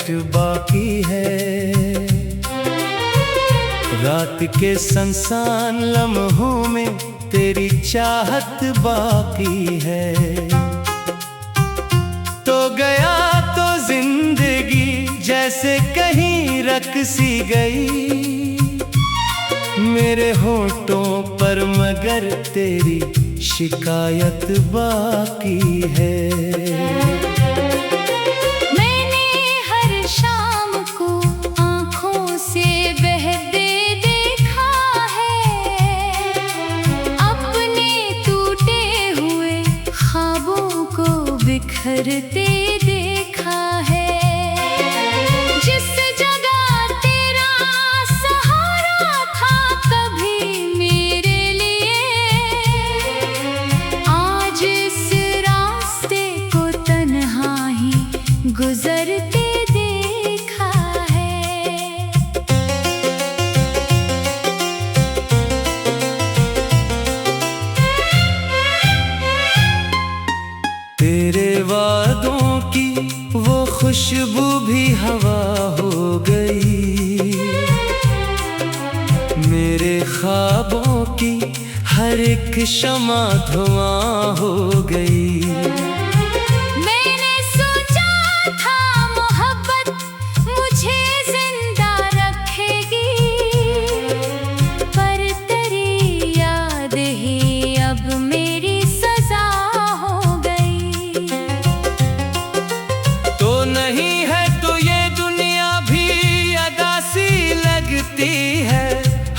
Minute बाकी है। रात के सुनसान लम्हों में तेरी चाहत बाकी है। तो गया तो जिंदगी जैसे कहीं रख सी गई मेरे होंठों पर, मगर तेरी शिकायत बाकी है। मैंने हर शाम को आँखों से बहते देखा है, अपने टूटे हुए ख्वाबों को बिखरते देखा है। जिस जगह तेरा सहारा था कभी मेरे लिए, आज इस रास्ते को तन्हा ही गुजरते देखा है। तेरे वादों की वो खुशबू भी हवा हो गई, मेरे ख्वाबों की हर एक शम्मा धुआं हो गई। मैंने सोचा था मोहब्बत मुझे जिंदा रखेगी, पर तेरी याद ही अब मेरी सजा हो गई। तो नहीं है तो ये दुनिया भी अदा सी लगती है,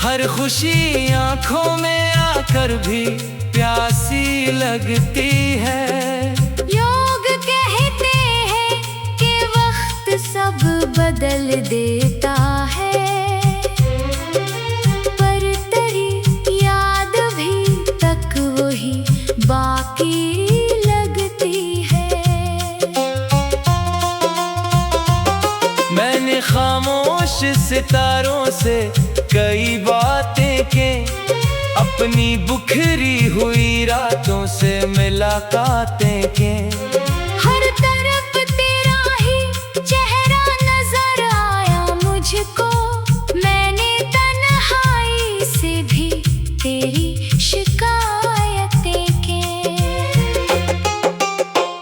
हर खुशी आंखों में आकर भी प्यासी लगती है। लोग कहते हैं कि वक्त सब बदल देता है, पर तेरी याद भी तक वही बाकी लगती है। मैंने खामोश सितारों से कई बातें की, अपनी बुखरी हुई रातों से मुलाकातें की। हर तरफ तेरा ही चेहरा नजर आया मुझको, मैंने तन्हाई से भी तेरी शिकायतें की।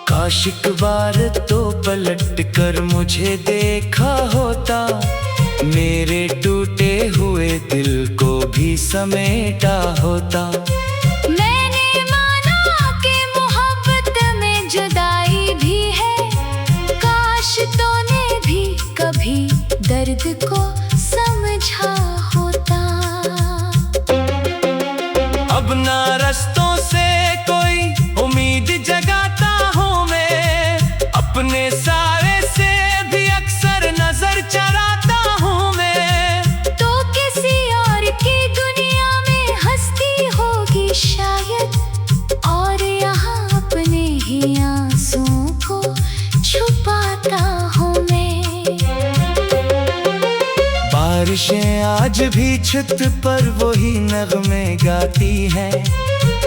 काश एक बार तो पलट कर मुझे देखा होता, मेरे टूटे हुए दिल को भी समेटा होता। मैंने माना कि मोहब्बत में जुदाई भी है, काश तूने भी कभी दर्द को समझा होता। अब ना रस्तों से कोई उम्मीद जगाता हूँ मैं, अपने सारे से भी अक्सर नजर चराता हूँ मैं। तो किसी और की दुनिया में हस्ती होगी शायद, और यहाँ अपने ही आंसुओं को छुपाता हूँ मैं। बारिशें आज भी छत पर वही नगमे गाती हैं,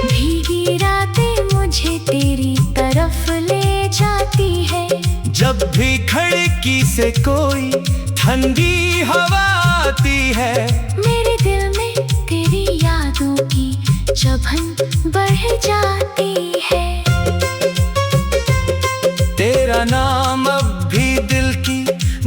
भीगी रातें मुझे तेरी तरफ ले जाती है। जब भी खिड़की से कोई ठंडी हवा आती है, मेरे दिल में तेरी यादों की चुभन बढ़ जाती है। तेरा नाम अब भी दिल की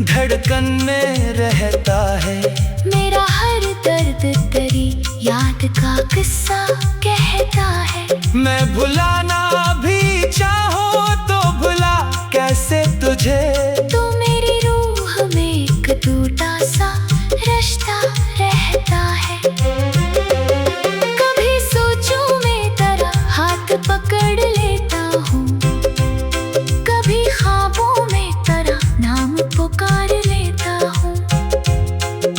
धड़कन में रहता है, मेरा हर दर्द तेरी याद का किस्सा कहता है। मैं भुलाना भी चाहो तो भुला कैसे तुझे, तू मेरी रूह में एक टूटा सा रिश्ता रहता है। कभी सोचूं मैं तेरा हाथ पकड़ लेता हूँ, कभी ख्वाबों में तेरा नाम पुकार लेता हूँ।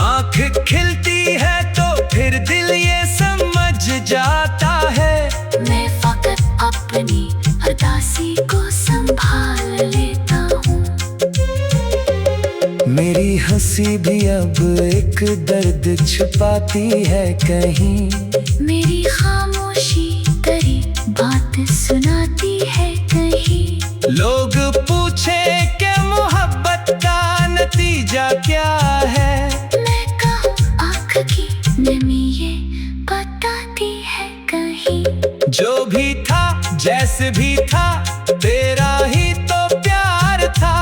आँख खिलती है तो फिर दिल ये समझ जाता है, मैं फकत अपनी उदासी को संभाल लेता हूँ। मेरी हंसी भी अब एक दर्द छुपाती है कहीं, मेरी खामोशी तेरी बात सुनाती है कहीं। लोग पूछे कि मोहब्बत का जैसे भी था तेरा ही तो प्यार था।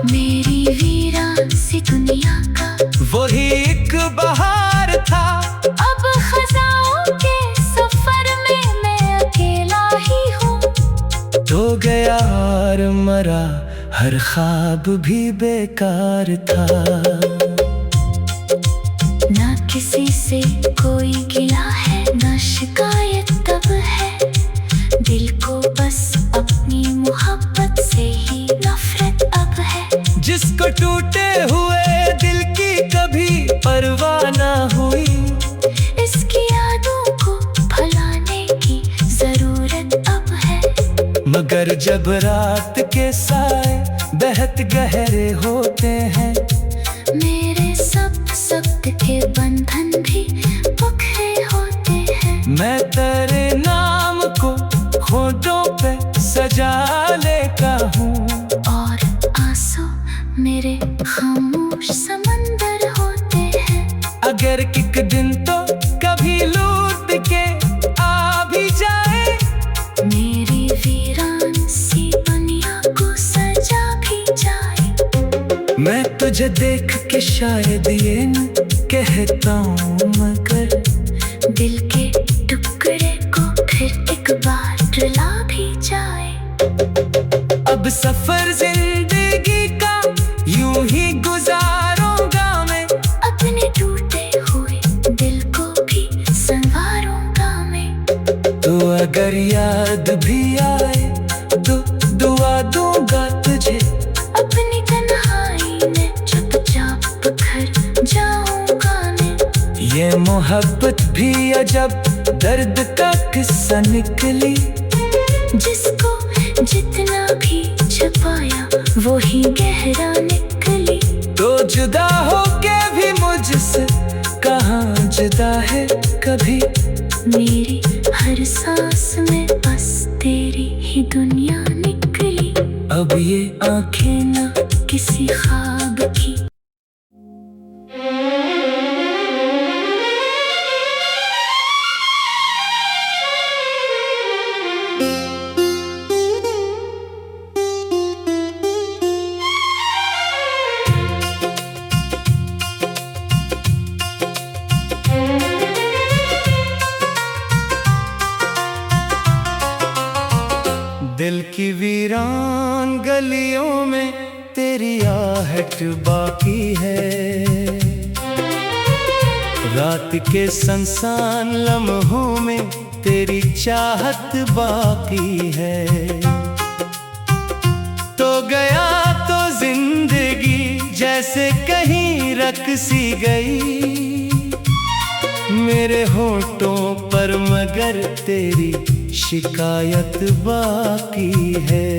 मेरी वीरान सी दुनिया का वही एक बहार था। अब खजाओं के सफर में मैं अकेला ही हूँ। तो गया और मरा हर ख्वाब भी बेकार था। ना किसी से कोई गिला है, ना शिकायत तब है। दिल को बस अपनी मोहब्बत से ही नफरत अब है। जिसको टूटे हुए दिल की कभी परवाह ना हुई, इसकी यादों को भुलाने की जरूरत अब है। मगर जब रात के साए बेहद गहरे होते हैं, मेरे सब सख्त के बंधन भी पक्के होते हैं। मैं तेरे नाम को होठों पे सजा लेता हूँ, और आंसू मेरे खामोश समंदर होते हैं। अगर एक दिन तो कभी लौट के आ भी जाए, मेरी वीरान सी दुनिया को सजा भी जाए। मैं तुझे देख के शायद ये न कहता हूँ, मगर दिल के टुकड़े को फिर एक बार रुला भी जाए। अब सफर जिंदगी का यूं ही गुजारूंगा मैं, अपने टूटे हुए दिल को भी संवारूंगा मैं। तो अगर याद भी आए तो दुआ दूंगा तुझे, अपनी तन्हाई में चुपचाप घर जाऊंगा मैं। ये मोहब्बत भी अजब दर्द का किस्सा निकली। जिसको जितना भी छुपाया वो ही गहरा निकली। तो जुदा होके भी मुझसे कहाँ जुदा है कभी। मेरी हर सांस में बस तेरी ही दुनिया निकली। अब ये आंखें ना किसी ख्वाब की। दिल की वीरान गलियों में तेरी आहट बाकी है। रात के सुनसान लम्हों में तेरी चाहत बाकी है। तो गया तो जिंदगी जैसे कहीं रख सी गई मेरे होठों पर, मगर तेरी शिकायत बाकी है।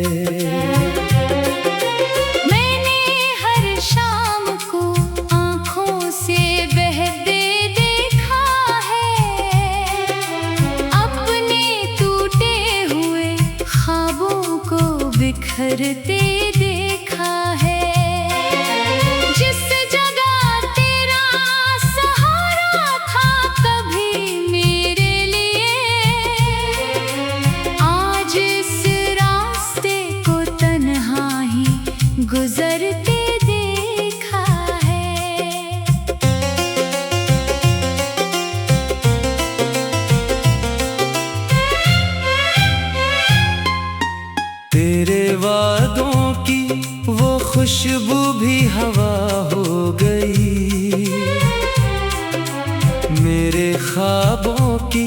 मैंने हर शाम को आँखों से बहते देखा है। अपने टूटे हुए ख्वाबों को बिखरते देखा है। जिस जगह तेरा सहारा था कभी मेरे लिए, आज इस रास्ते को तन्हा ही गुजरते देखा है। तेरे वादों की वो खुशबू भी हवा हो गई। मेरे ख्वाबों की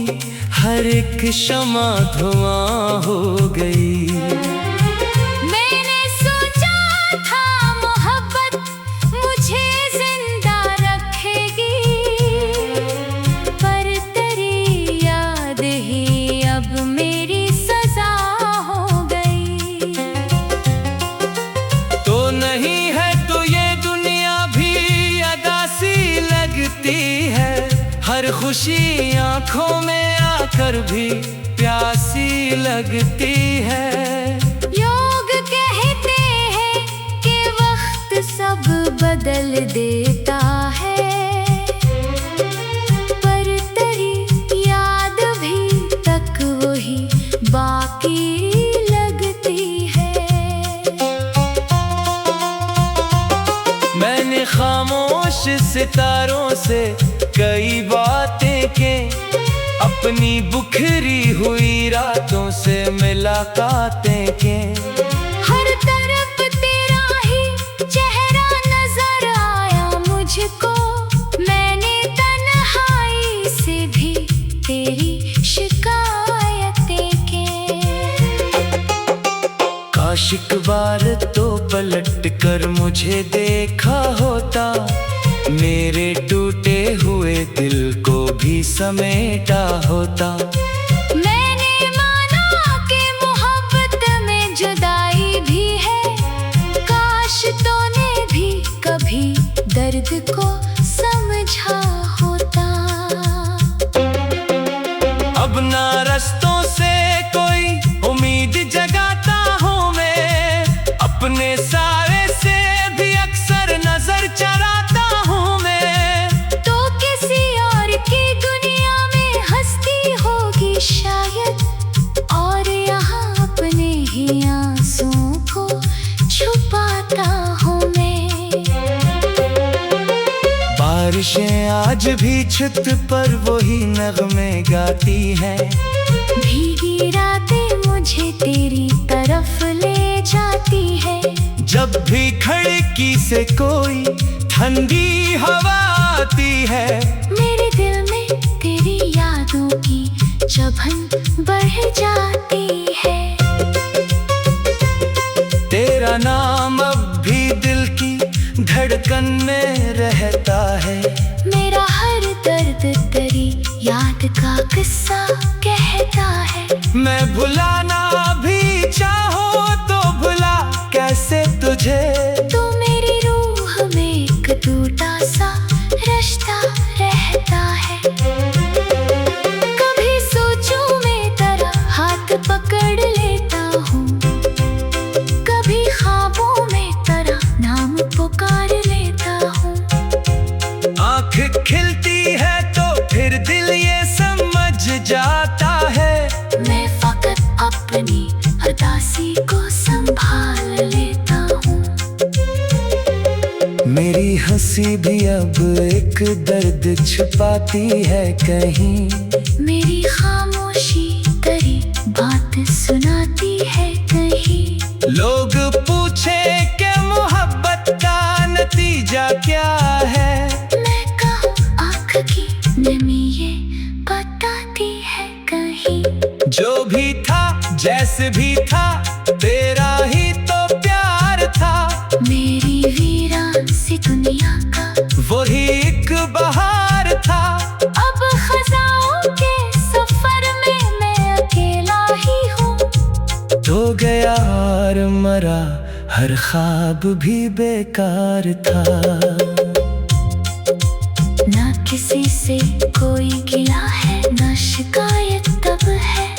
हर एक शमा धुआं हो गई। मैंने सोचा था मोहब्बत मुझे जिंदा रखेगी, पर तेरी याद ही अब मेरी सजा हो गई। तो नहीं है तो ये दुनिया भी अदा सी लगती है। हर खुशी आंखों में आकर भी प्यासी लगती है। लोग कहते हैं कि वक्त सब बदल देता है, पर तेरी याद भी तक वही बाकी खामोश सितारों से कई बातें के, अपनी बुखरी हुई रातों से मुलाकातें के। हर तरफ तेरा ही चेहरा नजर आया मुझको, मैंने तन्हाई से भी तेरी शिकायतें के। काश एक बार तो पलट कर मुझे देखा होता, मेरे टूटे हुए दिल को भी समेटा होता। मैंने माना कि मोहब्बत में जुदाई भी है, काश तूने भी कभी दर्द को समझा होता। अब ना रस्तों से कोई उम्मीद जगाता हूँ मैं, अपने सारे से भी अक्सर नजर चराता हूँ मैं। तो किसी और की दुनिया में हस्ती होगी शायद, और यहाँ अपने ही आंसुओं को छुपाता हूँ मैं। बारिशें आज भी छत पर वही नगमे गाती हैं, भीगी रातें मुझे तेरी तरफ ले जाती है। जब भी खिड़की से कोई ठंडी हवा आती है, मेरे दिल में तेरी यादों की चुभन बढ़ जाती है। तेरा नाम अब भी दिल की धड़कन में रहता है, मेरा हर दर्द तेरी याद का किस्सा कहता है। मैं भुलाना भी चाहो तो भुला कैसे तुझे, तो मेरी रूह में एक टूटा सा रिश्ता रहता है। कभी सोचूं मैं तेरा हाथ पकड़ लेता हूँ, कभी ख्वाबों में तेरा नाम पुकार लेता हूँ। आँख खिलती है तो फिर दिल ये समझ जाता है, मैं फकत अपनी उदासी को संभाल लेता हूँ। मेरी हंसी भी अब एक दर्द छुपाती है कहीं, मेरी खामोशी तेरी बात सुनाती है कहीं। लोग पूछे कि मोहब्बत का नतीजा क्या है, मैं कहूँ आँख की नमी ये बताती है कहीं। जो भी था जैसे भी था तेरा ही तो प्यार था, मेरी वीरान सी दुनिया का वही एक बहार था। अब खजाओं के सफर में मैं अकेला ही हूँ, तो गया और मरा हर ख्वाब भी बेकार था। ना किसी से कोई गिला है, ना शिकायत तब है,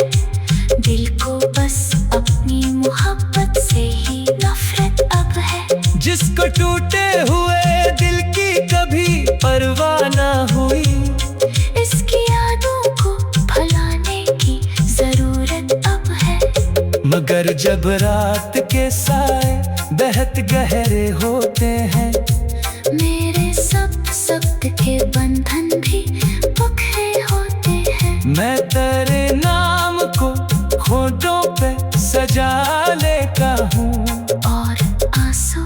दिल को बस अपनी मोहब्बत से ही नफरत अब है। जिसको टूटे हुए दिल की कभी परवाह ना हुई, इसकी यादों को भुलाने की जरूरत अब है। मगर जब रात के साए बेहद गहरे होते हैं, मेरे सख्त के बंधन भी पुखे होते हैं। मैं तेरे नाम को होठों पे सजा लेता हूँ, और आंसू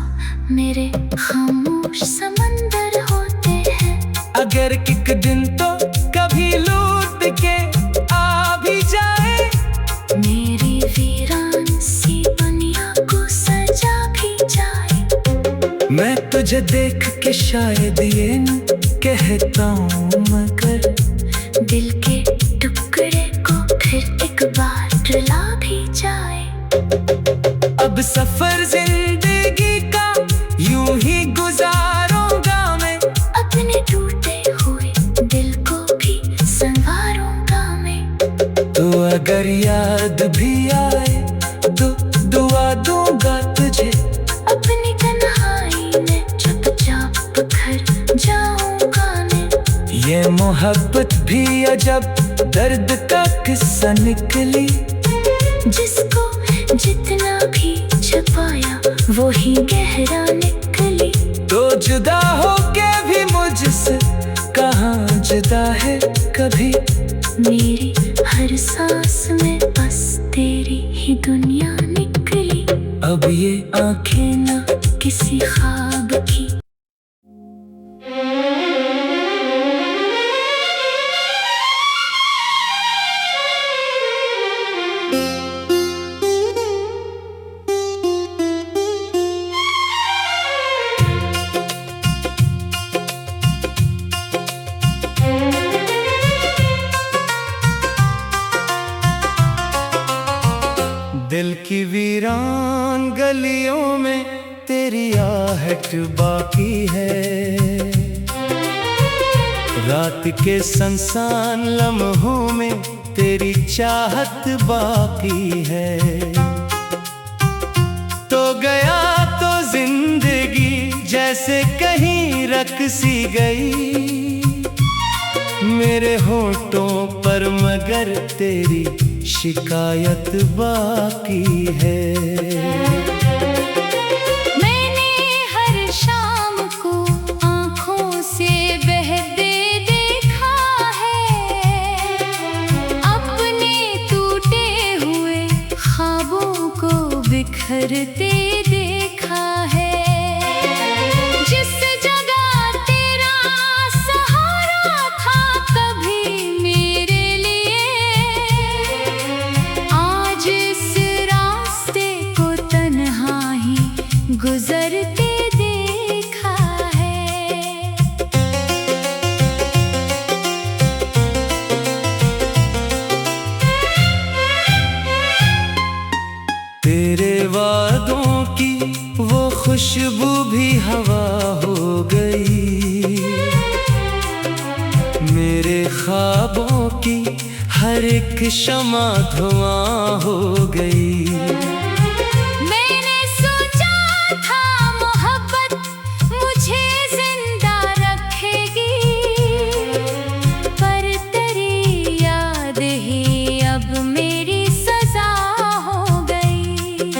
मेरे खामोश समंदर होते हैं। अगर एक दिन तो कभी लौट के आ भी जाए, मेरी वीरान सी दुनिया को सजा भी जाए। मैं तुझे देख के शायद ये न कहता हूँ, मगर दिल के टुकड़े को फिर एक बार रुला भी जाए। अब सफर जिंदगी का यूं ही गुजारूंगा मैं, अपने टूटे हुए दिल को भी संवारूंगा मैं। तो अगर याद भी आए तो दुआ दूंगा तुझे, अपनी तन्हाई में चुपचाप घर जाऊंगा मैं। ये मोहब्बत भी अजब दर्द का किस्सा निकली, जिसको जितना भी छुपाया वो ही गहरा निकली। तो जुदा होके भी मुझसे कहाँ जुदा है कभी। मेरी हर सांस में बस तेरी ही दुनिया निकली। अब ये आंखें ना किसी ख्वाब की। दिल की वीरान गलियों में तेरी आहट बाकी है। रात के सुनसान लम्हों में तेरी चाहत बाकी है। तो गया तो जिंदगी जैसे कहीं रख सी गई मेरे होठों पर, मगर तेरी शिकायत बाकी है। मैंने हर शाम को आँखों से बहते देखा है, अपने टूटे हुए ख्वाबों को बिखरते देखा है। जिस जगह तेरा सहारा था कभी मेरे लिए, आज इस रास्ते को तन्हा ही गुजरते देखा है। तेरे वादों की वो खुशबू भी हवा हो गई, मेरे ख्वाबों की हर एक शम्मा धुआं हो गई। मैंने सोचा था मोहब्बत मुझे जिंदा रखेगी, पर तेरी याद ही अब मेरी सजा हो गई।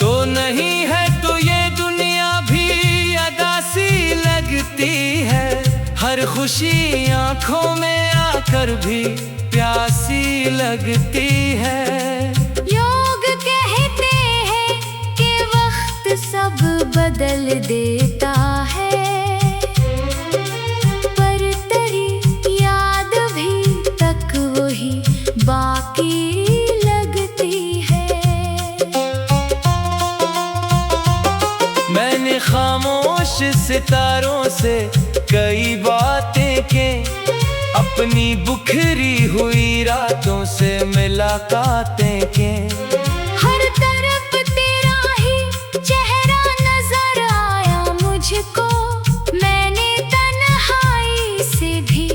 तो नहीं है तो ये दुनिया भी अदा सी लगती है, हर खुशी आंखों में आकर भी प्यासी लगती है। लोग कहते हैं कि वक्त सब बदल देता है, पर तेरी याद भी तक वही बाकी लगती है। मैंने खामोश सितारों से कई बातें की, अपनी बुखरी हुई रातों से मुलाकातें की। हर तरफ तेरा ही चेहरा नजर आया मुझको, मैंने तन्हाई से भी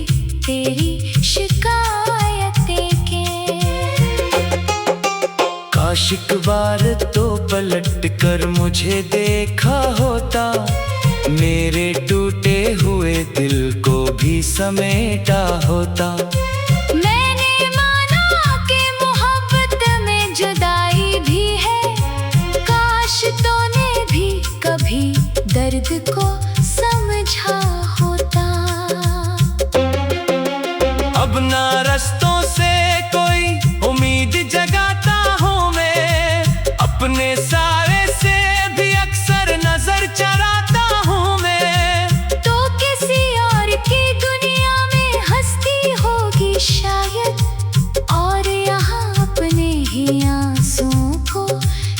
तेरी शिकायतें की। काश एक बार तो पलट कर मुझे देखा होता, मेरे टूटे हुए दिल को भी समेटा होता। मैंने माना कि मोहब्बत में जुदाई भी है, काश तूने भी कभी दर्द को समझा होता। अब ना रस्तों से कोई उम्मीद जगाता हूँ मैं, अपने सारे से भी अक्सर नजर चराता हूँ मैं। तो किसी और की दुनिया में हंसती होगी शायद, और यहाँ अपने ही आंसुओं को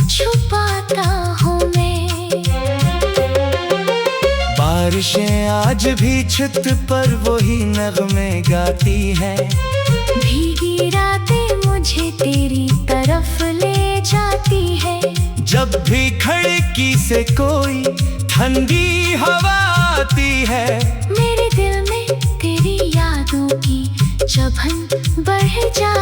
छुपाता हूँ मैं। बारिशें आज भी छत पर वही नगमे गाती हैं, भीगी रातें मुझे तेरी तरफ ले जाती है। जब भी खिड़की से कोई ठंडी हवा आती है, मेरे दिल में तेरी यादों की जबन बढ़ जाती